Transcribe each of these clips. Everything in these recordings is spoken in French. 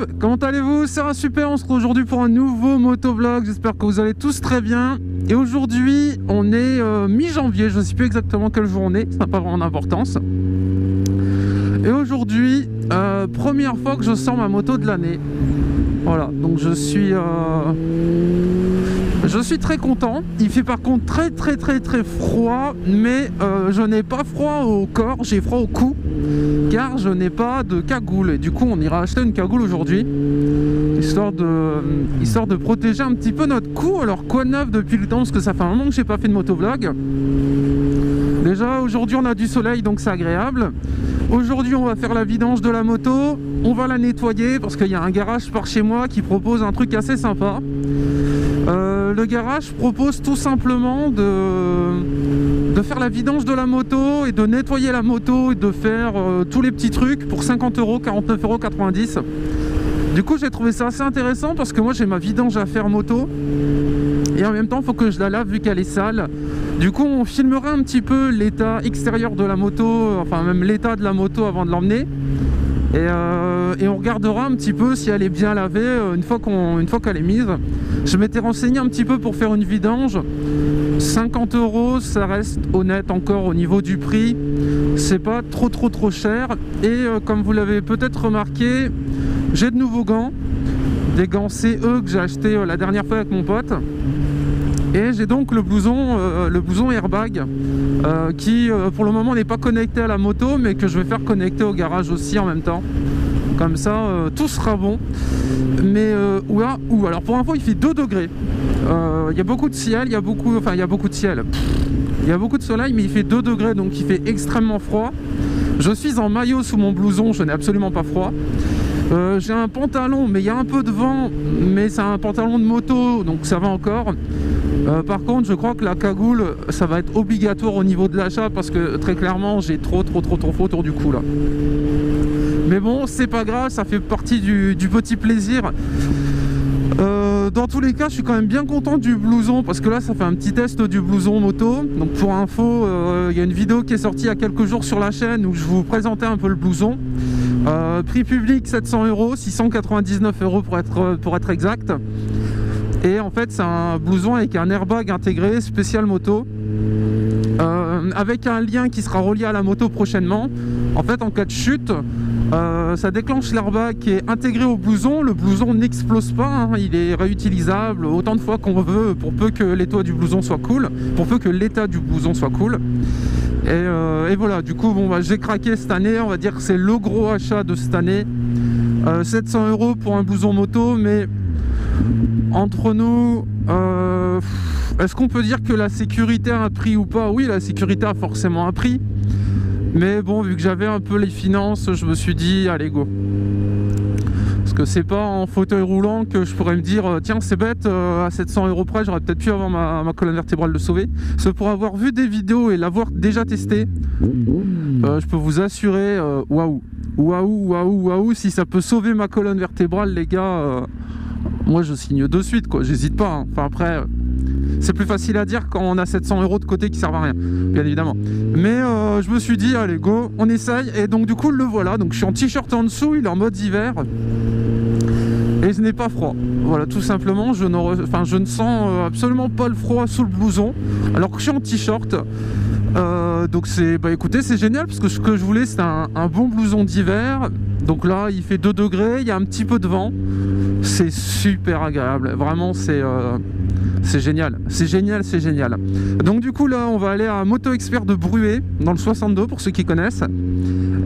YouTube, comment allez-vous? C'est un super, on se retrouve aujourd'hui pour un nouveau motovlog, j'espère que vous allez tous très bien. Et aujourd'hui, on est mi-janvier, je ne sais plus exactement quelle journée, ça n'a pas vraiment d'importance. Et aujourd'hui, première fois que je sors ma moto de l'année. Voilà, donc je suis très content. Il fait par contre très froid, mais je n'ai pas froid au corps, j'ai froid au cou, car je n'ai pas de cagoule. Et du coup, on ira acheter une cagoule aujourd'hui, histoire de protéger un petit peu notre cou. Alors quoi de neuf depuis le temps, parce que ça fait un moment que j'ai pas fait de motovlog. Déjà aujourd'hui on a du soleil, donc c'est agréable. Aujourd'hui on va faire la vidange de la moto, on va la nettoyer parce qu'il y a un garage par chez moi qui propose un truc assez sympa. Le garage propose tout simplement de faire la vidange de la moto et de nettoyer la moto et de faire tous les petits trucs pour 50 €, 49,90 €. Du coup j'ai trouvé ça assez intéressant parce que moi j'ai ma vidange à faire moto et en même temps il faut que je la lave vu qu'elle est sale. Du coup on filmera un petit peu l'état extérieur de la moto, enfin même l'état de la moto avant de l'emmener. Et on regardera un petit peu si elle est bien lavée une fois qu'elle est mise. Je m'étais renseigné un petit peu pour faire une vidange. 50 €, ça reste honnête encore au niveau du prix. C'est pas trop cher. Et comme vous l'avez peut-être remarqué, j'ai de nouveaux gants. Des gants CE que j'ai acheté la dernière fois avec mon pote. Et j'ai donc le blouson airbag qui pour le moment n'est pas connecté à la moto, mais que je vais faire connecter au garage aussi en même temps. Comme ça tout sera bon. Mais alors pour info il fait 2 degrés. Il y a beaucoup de ciel, il y a beaucoup de soleil, mais il fait 2 degrés, donc il fait extrêmement froid. Je suis en maillot sous mon blouson, je n'ai absolument pas froid. J'ai un pantalon, mais il y a un peu de vent, mais c'est un pantalon de moto, donc ça va encore. Par contre, je crois que la cagoule, ça va être obligatoire au niveau de l'achat parce que très clairement, j'ai trop froid autour du cou là. Mais bon, c'est pas grave, ça fait partie du petit plaisir. Dans tous les cas, je suis quand même bien content du blouson parce que là, ça fait un petit test du blouson moto. Donc pour info, il y a une vidéo qui est sortie il y a quelques jours sur la chaîne où je vous présentais un peu le blouson. Prix public 700 €, 699 € pour être exact. Et en fait c'est un blouson avec un airbag intégré spécial moto, avec un lien qui sera relié à la moto prochainement. En fait en cas de chute, ça déclenche l'airbag qui est intégré au blouson. Le blouson n'explose pas, hein, il est réutilisable autant de fois qu'on veut pour peu que l'état du blouson soit cool. Et voilà, du coup bon, j'ai craqué cette année, on va dire que c'est le gros achat de cette année. 700 € pour un blouson moto, mais entre nous, est-ce qu'on peut dire que la sécurité a un prix ou pas? Oui, la sécurité a forcément un prix. Mais bon, vu que j'avais un peu les finances, je me suis dit, allez go. Parce que c'est pas en fauteuil roulant que je pourrais me dire, tiens c'est bête, à 700 € près, j'aurais peut-être pu avoir ma colonne vertébrale de sauver. Parce que pour avoir vu des vidéos et l'avoir déjà testé, je peux vous assurer, waouh, si ça peut sauver ma colonne vertébrale, les gars, moi je signe de suite, quoi, j'hésite pas, hein. Enfin après, c'est plus facile à dire quand on a 700 € de côté qui servent à rien, bien évidemment. Mais je me suis dit, allez go, on essaye. Et donc du coup le voilà, donc je suis en t-shirt en dessous, il est en mode hiver. Et je n'ai pas froid. Voilà, tout simplement, je ne sens absolument pas le froid sous le blouson, alors que je suis en t-shirt. Donc écoutez, c'est génial parce que ce que je voulais c'est un bon blouson d'hiver. Donc là il fait 2 degrés, il y a un petit peu de vent, c'est super agréable, vraiment c'est génial, c'est génial. Donc du coup là on va aller à Moto Expert de Bruay dans le 62 pour ceux qui connaissent.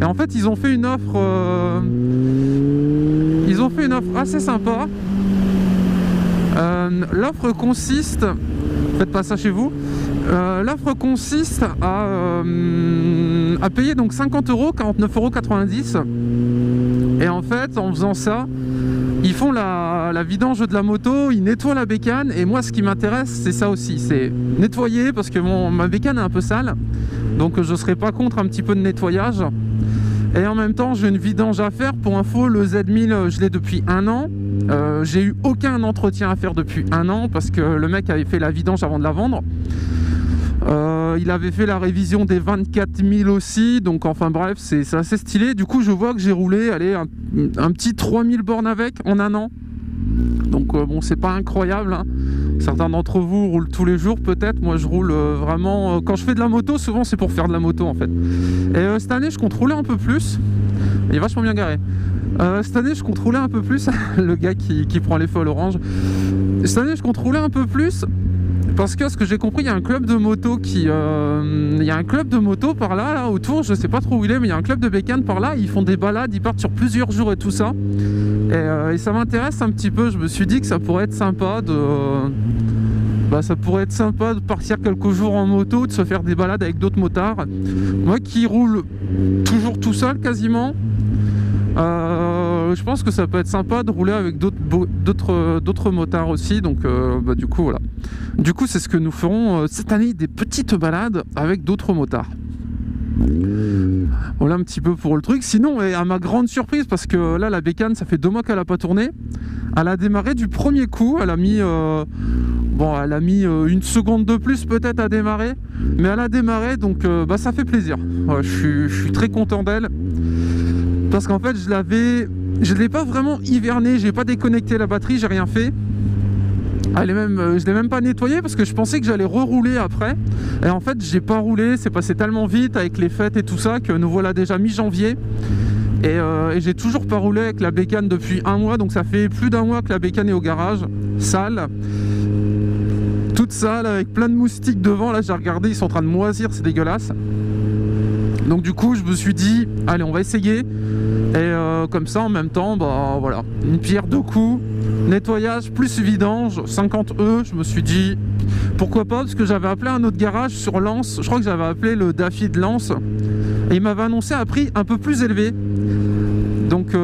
Et en fait ils ont fait une offre assez sympa. L'offre consiste, faites pas ça chez vous. L'offre consiste à payer donc 50 €, 49,90 €. Et en fait, en faisant ça, ils font la vidange de la moto, ils nettoient la bécane. Et moi, ce qui m'intéresse, c'est ça aussi, c'est nettoyer parce que ma bécane est un peu sale. Donc, je serais pas contre un petit peu de nettoyage. Et en même temps, j'ai une vidange à faire. Pour info, le Z1000, je l'ai depuis 1 an. J'ai eu aucun entretien à faire depuis 1 an parce que le mec avait fait la vidange avant de la vendre. Il avait fait la révision des 24 000 aussi, donc enfin bref, c'est assez stylé. Du coup, je vois que j'ai roulé, allez, un petit 3000 bornes avec en un an. Donc bon, c'est pas incroyable, hein. Certains d'entre vous roulent tous les jours peut-être. Moi, je roule vraiment... quand je fais de la moto, souvent c'est pour faire de la moto en fait. Et cette année, je compte rouler un peu plus. Il est vachement bien garé. Cette année, je compte rouler un peu plus. Le gars qui prend les folles orange. Cette année, je compte rouler un peu plus. Parce que ce que j'ai compris, il y a un club de moto il y a un club de moto par là autour, je sais pas trop où il est, mais il y a un club de bécane par là, ils font des balades, ils partent sur plusieurs jours et tout ça. Et ça m'intéresse un petit peu, je me suis dit que ça pourrait être sympa de partir quelques jours en moto, de se faire des balades avec d'autres motards. Moi qui roule toujours tout seul quasiment, je pense que ça peut être sympa de rouler avec d'autres motards aussi, donc du coup voilà. Du coup c'est ce que nous ferons cette année, des petites balades avec d'autres motards. Voilà un petit peu pour le truc. Sinon, et à ma grande surprise, parce que là la bécane ça fait 2 mois qu'elle a pas tourné, elle a démarré du premier coup, elle a mis une seconde de plus peut-être à démarrer, mais elle a démarré, donc ça fait plaisir. Ouais, je suis très content d'elle. Parce qu'en fait, je l'ai pas vraiment hiverné, j'ai pas déconnecté la batterie, j'ai rien fait. Je l'ai même pas nettoyé parce que je pensais que j'allais rerouler après. Et en fait, j'ai pas roulé, c'est passé tellement vite avec les fêtes et tout ça que nous voilà déjà mi-janvier. Et j'ai toujours pas roulé avec la bécane depuis 1 mois, donc ça fait plus d'1 mois que la bécane est au garage, sale. Toute sale, avec plein de moustiques devant, là j'ai regardé, ils sont en train de moisir, c'est dégueulasse. Donc du coup je me suis dit, allez on va essayer. Et comme ça en même temps, voilà, une pierre 2 coups, nettoyage plus vidange, 50 E, je me suis dit, pourquoi pas, parce que j'avais appelé un autre garage sur Lens, je crois que j'avais appelé le Daffy de Lens, et il m'avait annoncé un prix un peu plus élevé. Donc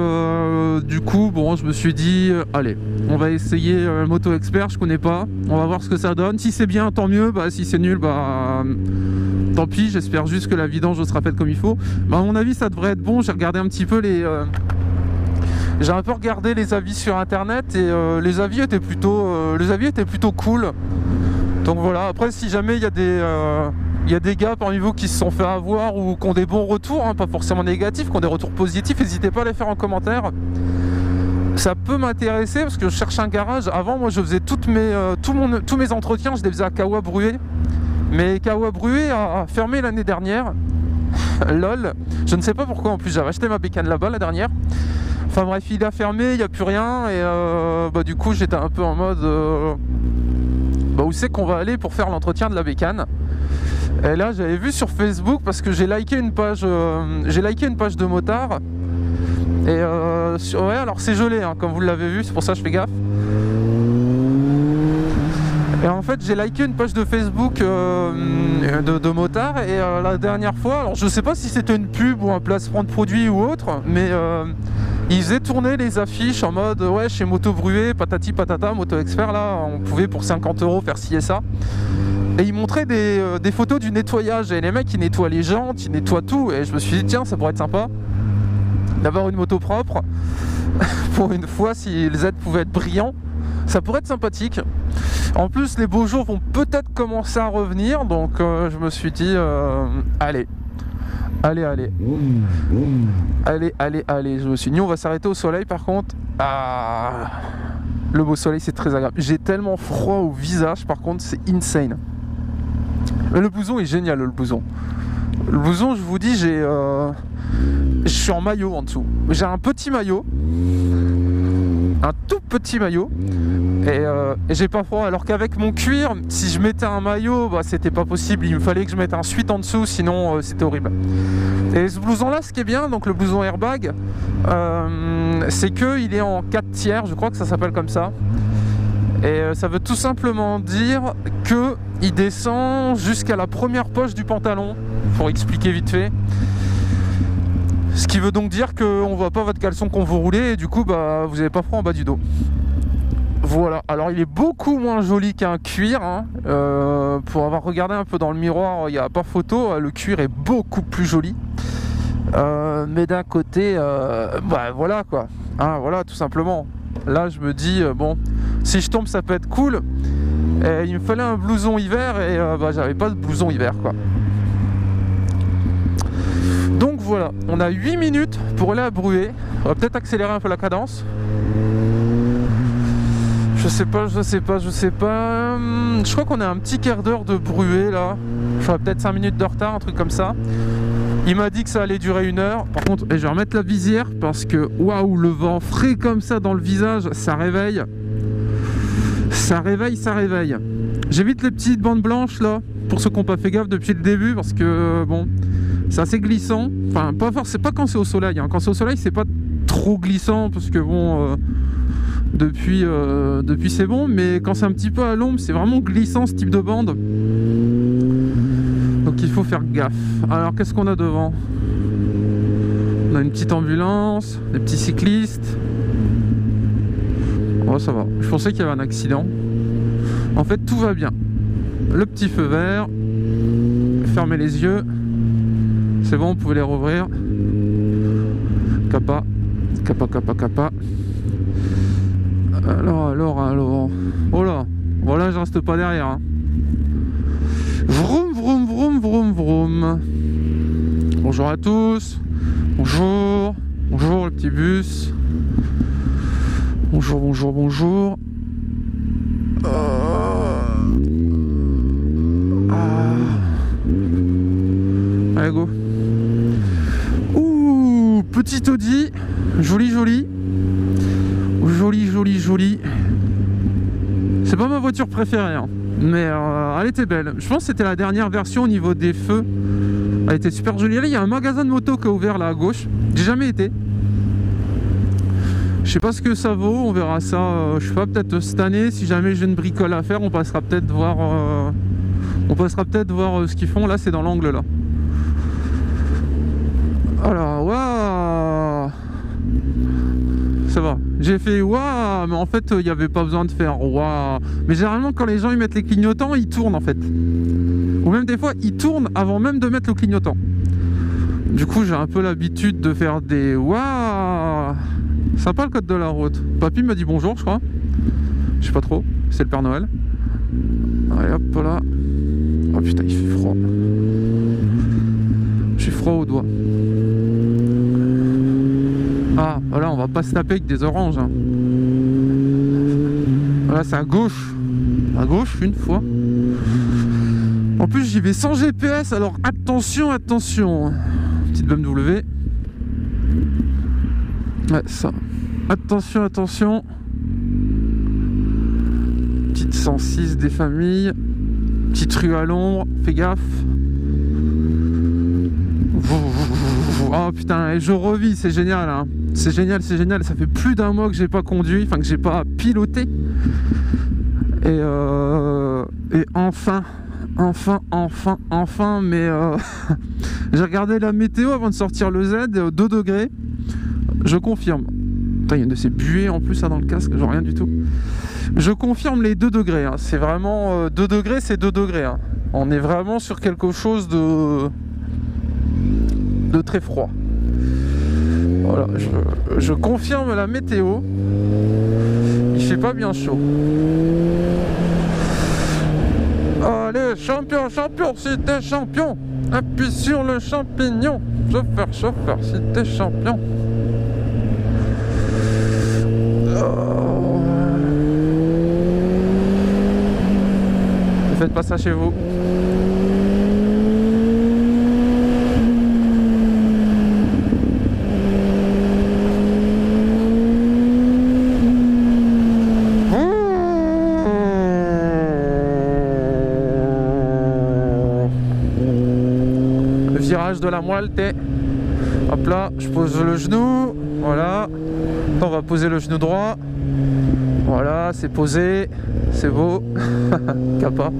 du coup, bon, je me suis dit, allez, on va essayer Moto Expert, je connais pas, on va voir ce que ça donne. Si c'est bien, tant mieux, si c'est nul, tant pis, j'espère juste que la vidange sera faite comme il faut. À mon avis, ça devrait être bon. J'ai regardé un petit peu j'ai un peu regardé les avis sur internet et les avis étaient plutôt cool. Donc voilà, après si jamais il y a des gars parmi vous qui se sont fait avoir ou qui ont des bons retours, hein, pas forcément négatifs, qui ont des retours positifs, n'hésitez pas à les faire en commentaire. Ça peut m'intéresser parce que je cherche un garage. Avant, moi, je faisais tous mes entretiens, je les faisais à Kawa Brué. Mais Kawa Brué a fermé l'année dernière. Lol. Je ne sais pas pourquoi, en plus, j'avais acheté ma bécane là-bas la dernière. Enfin bref, il a fermé, il n'y a plus rien. Et du coup, j'étais un peu en mode... où c'est qu'on va aller pour faire l'entretien de la bécane? Et là, j'avais vu sur Facebook, parce que j'ai liké une page de motard. Et ouais, alors c'est gelé, hein, comme vous l'avez vu, c'est pour ça que je fais gaffe. Et en fait, j'ai liké une page de Facebook de motard. Et la dernière fois, alors je sais pas si c'était une pub ou un placement de produit ou autre, mais ils faisaient tourner les affiches en mode ouais, chez Moto Brué, patati patata, Moto Expert, là, on pouvait pour 50 € faire ci et ça. Et ils montraient des photos du nettoyage. Et les mecs, ils nettoient les jantes, ils nettoient tout. Et je me suis dit, tiens, ça pourrait être sympa d'avoir une moto propre. Pour une fois, si les aides pouvaient être brillants, ça pourrait être sympathique. En plus, les beaux jours vont peut-être commencer à revenir. Donc, je me suis dit, allez. Je me suis dit, on va s'arrêter au soleil par contre. Le beau soleil, c'est très agréable. J'ai tellement froid au visage, par contre, c'est insane. Mais le blouson est génial, le blouson. Le blouson, je vous dis, je suis en maillot en dessous. J'ai un petit maillot, un tout petit maillot, et j'ai pas froid. Alors qu'avec mon cuir, si je mettais un maillot, c'était pas possible. Il me fallait que je mette un sweat en dessous, sinon c'était horrible. Et ce blouson là, ce qui est bien, donc le blouson airbag, c'est qu'il est en 4 tiers, je crois que ça s'appelle comme ça. Et ça veut tout simplement dire qu'il descend jusqu'à la première poche du pantalon, pour expliquer vite fait. Ce qui veut donc dire qu'on voit pas votre caleçon quand vous roulez et du coup vous n'avez pas froid en bas du dos. Voilà, alors il est beaucoup moins joli qu'un cuir, hein. Pour avoir regardé un peu dans le miroir, il n'y a pas photo, le cuir est beaucoup plus joli. Mais d'un côté, voilà quoi, hein, voilà tout simplement. Là je me dis, bon, si je tombe ça peut être cool. Et il me fallait un blouson hiver et j'avais pas de blouson hiver quoi. Donc voilà, on a 8 minutes pour aller à Bruay. On va peut-être accélérer un peu la cadence. Je sais pas. Je crois qu'on a un petit quart d'heure de Bruay là. J'aurais peut-être 5 minutes de retard, un truc comme ça. Il m'a dit que ça allait durer 1 heure. Par contre, je vais remettre la visière parce que waouh, le vent frais comme ça dans le visage, ça réveille. Ça réveille. J'évite les petites bandes blanches là, pour ceux qui n'ont pas fait gaffe depuis le début, parce que bon, c'est assez glissant. Enfin, c'est pas quand c'est au soleil. Hein. Quand c'est au soleil, c'est pas trop glissant parce que bon, depuis c'est bon, mais quand c'est un petit peu à l'ombre, c'est vraiment glissant ce type de bande. Donc il faut faire gaffe. Alors qu'est-ce qu'on a devant? On a une petite ambulance, des petits cyclistes. Oh ça va, je pensais qu'il y avait un accident. En fait tout va bien. Le petit feu vert. Fermez les yeux. C'est bon, vous pouvez les rouvrir. Kappa. Alors. Oh là. Voilà, je reste pas derrière. Hein. Vroom. Bonjour à tous. Bonjour le petit bus. Bonjour. Allez go. Ouh, petit Audi. Joli. C'est pas ma voiture préférée hein. Mais elle était belle. Je pense que c'était la dernière version au niveau des feux. Elle était super jolie. Là, il y a un magasin de moto qui a ouvert là à gauche. J'ai jamais été. Je sais pas ce que ça vaut. On verra ça. Je sais pas, peut-être cette année. Si jamais j'ai une bricole à faire, on passera peut-être voir. Ce qu'ils font. Là, c'est dans l'angle là. Alors, waouh. Ça va. J'ai fait waouh, mais en fait il n'y avait pas besoin de faire waouh. Mais généralement quand les gens ils mettent les clignotants, ils tournent en fait. Ou même des fois ils tournent avant même de mettre le clignotant. Du coup j'ai un peu l'habitude de faire des waouh. Sympa le code de la route. Papy m'a dit bonjour je crois. Je sais pas trop, c'est le Père Noël. Allez hop là. Oh putain il fait froid. J'ai froid aux doigts. Ah, voilà, on va pas se taper avec des oranges. Hein. Voilà, c'est à gauche. À gauche, une fois. En plus, j'y vais sans GPS, alors attention. Petite BMW. Ouais, ça. Attention. Petite 106 des familles. Petite rue à l'ombre, fais gaffe. Oh putain, et je revis, c'est génial hein. C'est génial, ça fait plus d'1 mois que j'ai pas conduit, enfin que j'ai pas piloté. Et enfin, mais j'ai regardé la météo avant de sortir le Z, 2 degrés, je confirme. Putain, il y a une de ces buées en plus là dans le casque, genre rien du tout. Je confirme les 2 degrés, hein. C'est vraiment 2 degrés, c'est 2 degrés. Hein. On est vraiment sur quelque chose de très froid. Voilà, je confirme la météo. Il fait pas bien chaud. Allez, champion, si t'es champion, appuie sur le champignon. Chauffeur, si t'es champion. Ne faites pas ça chez vous. De la moelle, hop là, je pose le genou, voilà, on va poser le genou droit, voilà, c'est posé, c'est beau. Kappa.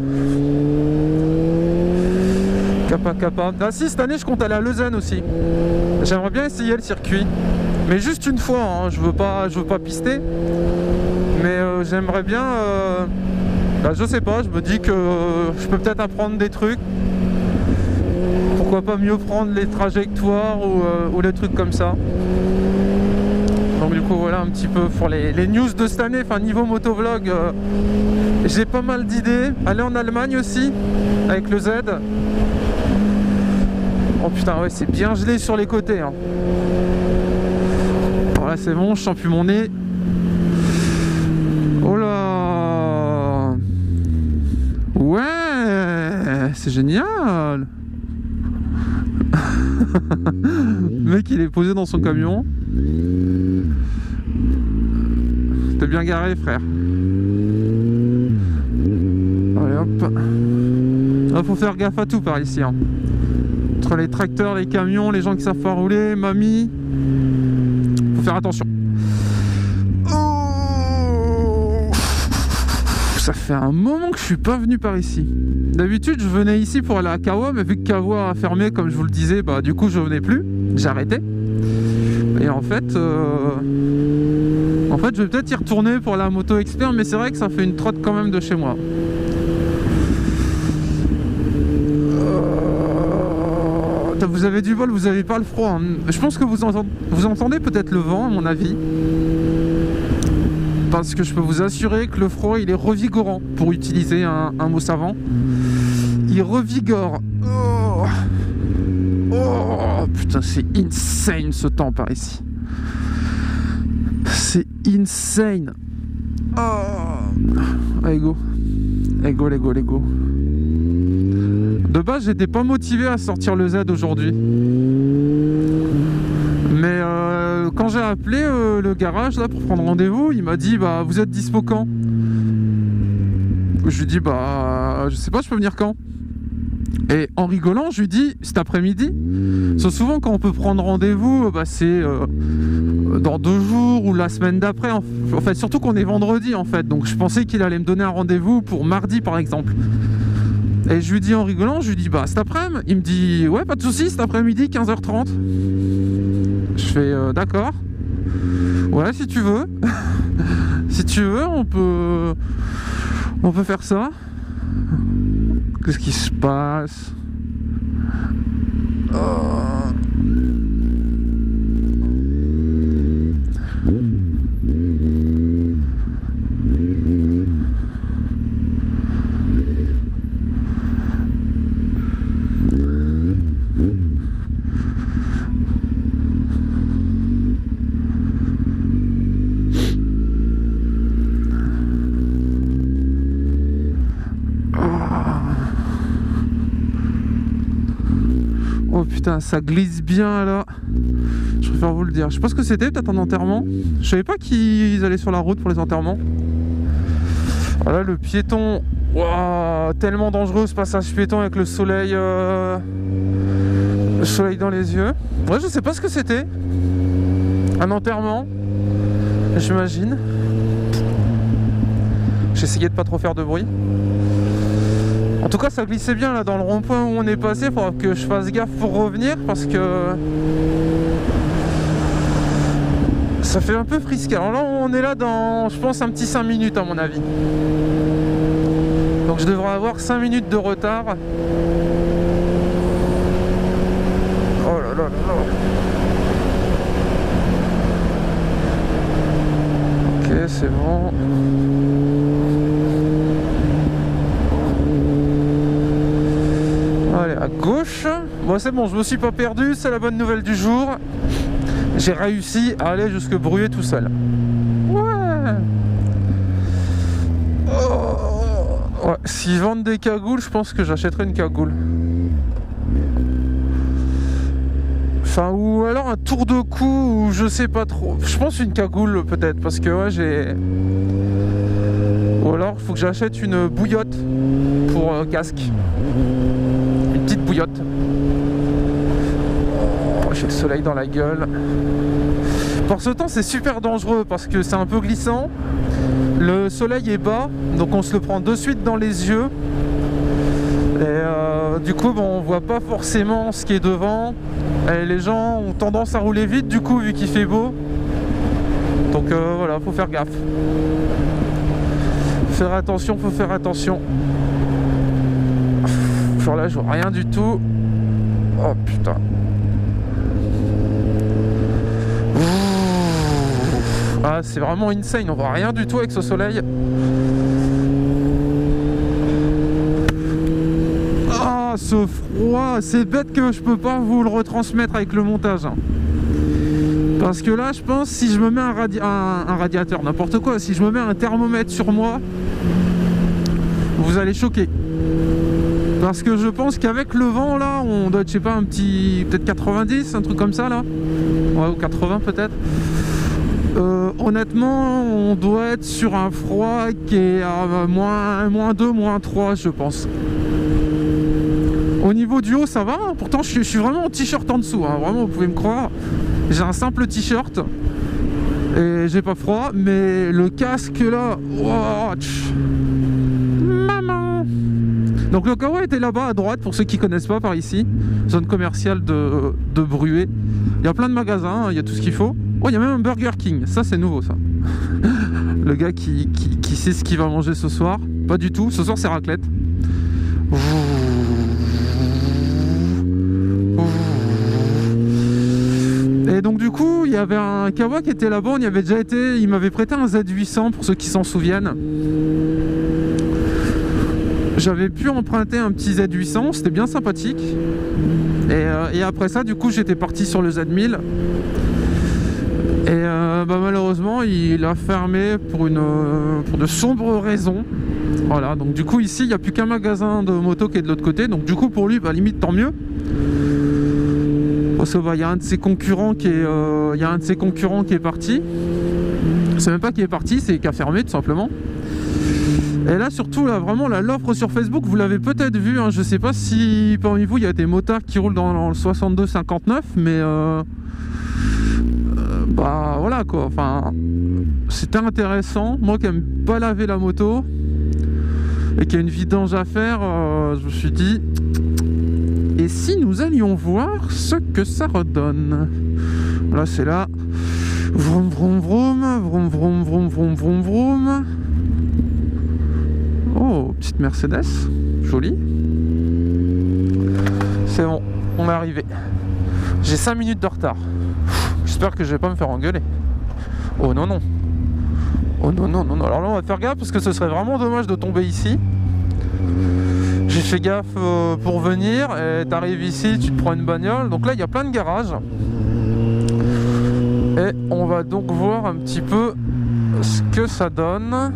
Ah si, cette année je compte aller à Lausanne aussi, j'aimerais bien essayer le circuit, mais juste une fois, hein. je veux pas pister, mais j'aimerais bien, je sais pas, je me dis que je peux peut-être apprendre des trucs. Pourquoi pas mieux prendre les trajectoires ou les trucs comme ça. Donc Donc du coup voilà un petit peu pour les news de cette année, enfin niveau motovlog, j'ai pas mal d'idées. Aller en Allemagne aussi, avec le Z. Oh putain ouais c'est bien gelé sur les côtés hein. Voilà c'est bon, je sens plus mon nez. Oh là. Ouais, c'est génial. Le mec il est posé dans son camion. T'es bien garé frère. Allez hop. Là, faut faire gaffe à tout par ici hein. Entre les tracteurs, les camions, les gens qui savent pas rouler, mamie. Faut faire attention. Oh, ça fait un moment que je suis pas venu par ici. D'habitude je venais ici pour aller à Kawa, mais vu que Kawa a fermé comme je vous le disais, bah du coup je venais plus, j'ai arrêté. Et en fait je vais peut-être y retourner pour la moto expert, mais c'est vrai que ça fait une trotte quand même de chez moi. Vous avez du bol, vous avez pas le froid hein. Je pense que vous entendez peut-être le vent à mon avis, parce que je peux vous assurer que le froid il est revigorant, pour utiliser un mot savant. Il revigore. Oh, oh putain c'est insane ce temps par ici. C'est insane. Oh. Allez go. Allez go, allez go, allez go. De base j'étais pas motivé à sortir le Z aujourd'hui, mais quand j'ai appelé le garage là pour prendre rendez-vous, il m'a dit bah vous êtes dispo quand? Je lui dis bah je sais pas, je peux venir quand? Et en rigolant je lui dis cet après-midi. Sauf souvent quand on peut prendre rendez-vous bah c'est dans 2 jours ou la semaine d'après en fait, surtout qu'on est vendredi en fait, donc je pensais qu'il allait me donner un rendez-vous pour mardi par exemple. Et je lui dis en rigolant, je lui dis bah cet après-midi. Il me dit ouais pas de soucis, cet après-midi 15h30. Je fais d'accord. Ouais si tu veux. Si tu veux on peut faire ça. Qu'est-ce qui se passe? Oh putain, ça glisse bien là. Je préfère vous le dire. Je sais pas ce que c'était, peut-être un enterrement. Je savais pas qu'ils allaient sur la route pour les enterrements. Voilà le piéton. Wow, tellement dangereux ce passage piéton avec le soleil dans les yeux. Ouais, je sais pas ce que c'était. Un enterrement, j'imagine. J'essayais de pas trop faire de bruit. En tout cas ça glissait bien là dans le rond-point où on est passé. Il faudra que je fasse gaffe pour revenir parce que ça fait un peu frisqué. Alors là on est là dans je pense un petit 5 minutes à mon avis. Donc je devrais avoir 5 minutes de retard. Oh là là là. Ok c'est bon. Allez, à gauche. Bon, c'est bon, je me suis pas perdu, c'est la bonne nouvelle du jour. J'ai réussi à aller jusque Bruay tout seul. Ouais. Oh. Ouais, s'ils vendent des cagoules, je pense que j'achèterai une cagoule. Enfin, ou alors un tour de cou, ou je sais pas trop. Je pense une cagoule peut-être, parce que ouais, j'ai... Ou alors, il faut que j'achète une bouillotte pour casque. Une petite bouillotte. Oh, j'ai le soleil dans la gueule. Pour ce temps, c'est super dangereux parce que c'est un peu glissant. Le soleil est bas, donc on se le prend de suite dans les yeux. Et du coup, bon, on voit pas forcément ce qui est devant. Et les gens ont tendance à rouler vite, du coup, vu qu'il fait beau. Donc voilà, faut faire gaffe. Faut faire attention, faut faire attention. Genre là, je vois rien du tout. Oh putain. Ah, c'est vraiment insane, on voit rien du tout avec ce soleil. Ah, ce froid, c'est bête que je peux pas vous le retransmettre avec le montage. Parce que là, je pense, si je me mets un radiateur, n'importe quoi, si je me mets un thermomètre sur moi, vous allez choquer. Parce que je pense qu'avec le vent, là, on doit être, je sais pas, un petit... peut-être 90, un truc comme ça, là. Ouais, ou 80 peut-être. Honnêtement, on doit être sur un froid qui est à moins 2, moins 3, je pense. Au niveau du haut, ça va. Hein. Pourtant, je suis vraiment en t-shirt en dessous. Hein. Vraiment, vous pouvez me croire. J'ai un simple t-shirt. Et j'ai pas froid. Mais le casque, là... Wow, maman. Donc le Kawa était là-bas à droite, pour ceux qui connaissent pas, par ici. Zone commerciale de Bruay. Il y a plein de magasins, il y a tout ce qu'il faut. Oh, il y a même un Burger King. Ça, c'est nouveau, ça. Le gars qui sait ce qu'il va manger ce soir. Pas du tout. Ce soir, c'est raclette. Et donc du coup, il y avait un Kawa qui était là-bas, on y avait déjà été, il m'avait prêté un Z800 pour ceux qui s'en souviennent. J'avais pu emprunter un petit Z800, c'était bien sympathique. Et après ça, du coup, j'étais parti sur le Z1000. Et malheureusement, il a fermé pour de sombres raisons. Voilà, donc du coup, ici, il n'y a plus qu'un magasin de moto qui est de l'autre côté. Donc du coup, pour lui, limite, tant mieux. Il y a un de ses concurrents qui est parti. C'est même pas qui est parti, c'est qui a fermé tout simplement. Et là surtout là vraiment l'offre sur Facebook, vous l'avez peut-être vu, hein, je sais pas si parmi vous il y a des motards qui roulent dans le 62-59, mais bah voilà quoi, enfin c'était intéressant. Moi qui aime pas laver la moto et qui a une vidange à faire, je me suis dit, et si nous allions voir ce que ça redonne. Là c'est là. Vroom vroom vroom, vroom vroom vroom vroom vroom vroom. Oh, petite Mercedes, jolie. C'est bon, on est arrivé. J'ai 5 minutes de retard. J'espère que je vais pas me faire engueuler. Oh non non. Oh non non non non. Alors là on va faire gaffe parce que ce serait vraiment dommage de tomber ici. J'ai fait gaffe pour venir et t'arrives ici, tu te prends une bagnole. Donc là il y a plein de garages. Et on va donc voir un petit peu ce que ça donne.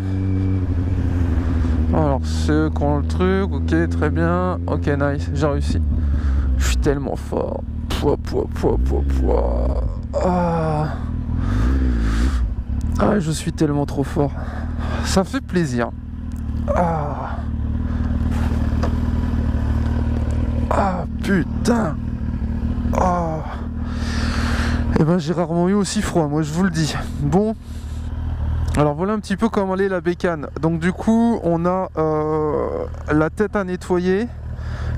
Alors ceux qui ont le truc, ok très bien. Ok nice, j'ai réussi. Je suis tellement fort. Ah, je suis tellement trop fort. Ça fait plaisir. Ah putain. Et ben j'ai rarement eu aussi froid, moi je vous le dis. Bon, alors voilà un petit peu comment elle est la bécane. Donc du coup on a la tête à nettoyer.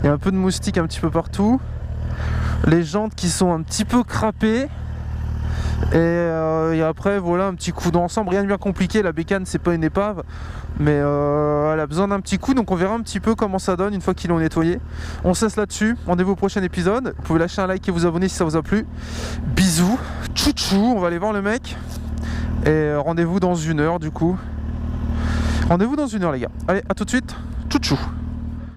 Il y a un peu de moustique un petit peu partout. Les jantes qui sont un petit peu crapées. Et après voilà un petit coup d'ensemble, rien de bien compliqué. La bécane c'est pas une épave, mais elle a besoin d'un petit coup. Donc on verra un petit peu comment ça donne une fois qu'ils l'ont nettoyé. On se laisse là-dessus, rendez-vous au prochain épisode. Vous pouvez lâcher un like et vous abonner si ça vous a plu. Bisous, tchou-tchou, on va aller voir le mec. Et rendez-vous dans 1 heure du coup. Rendez-vous dans 1 heure les gars. Allez, à tout de suite, tchou-tchou.